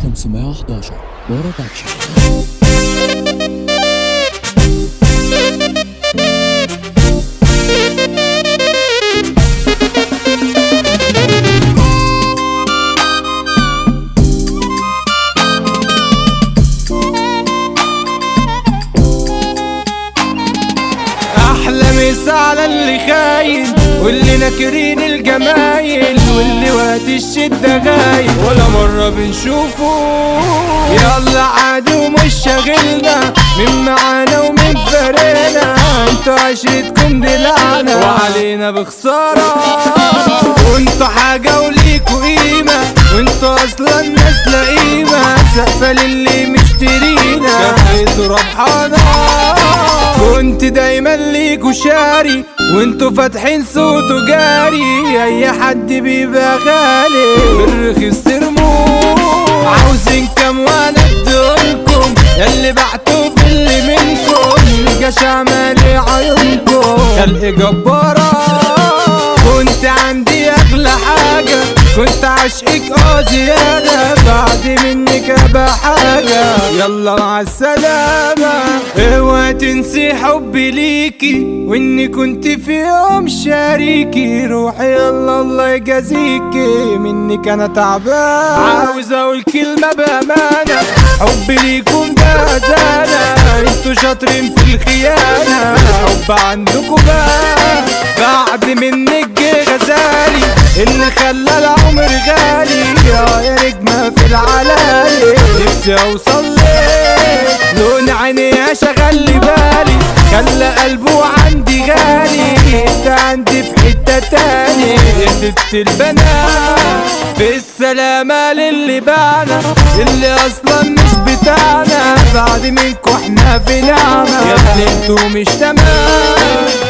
511 برودكشن. احلى مسا على اللي خاين واللي ناكرين الجمايل واللي وقت الشدة غايب ولا مرة بنشوفه. يلا عادي ومش شاغلنا مين معانا ومين فارقنا، انتوا عشرتكم دي لعنة وعلينا بخسارة. وانتوا حاجة وليكوا قيمة وانتوا اصلا ناس لا قيمة، سقفة للي مشترينا كفيتوا ربحانة. كنت دايما ليكوا شاري وانتوا فاتحين صوته جاري، اي حد بيبقى غالي بالرخيص ترموه. عاوزين كام وانا ادولكم ياللي بعتوا في اللي منكم، الجشع مالي عيونكم خلق جبارة. كنت عندي اغلى حاجة كنت عشقك زيادة، بعد منك ابقى حاجة يلا مع السلامة. اوعى تنسي حبي ليكي واني كنت في يوم شريكي، روحي يلا الله يجازيكي منك انا تعبان. عاوز اقول كلمة بامانة حبي ليكم ده زانة، انتوا شاطرين في الخيانة حب عندكوا بقى. بعد منك جه غزالي اللي خلى العمر غالي، يا نجمة في العلالي نفسي اوصل لك. لون عينيها شغل لي بالي خلى قلبه عندي غالي، انت عندي في حتة تاني يا ست البنات. بالسلامة للي باعنا اللي اصلا مش بتاعنا، بعد منكو احنا في نعمة يا ابني انتو مش تمام.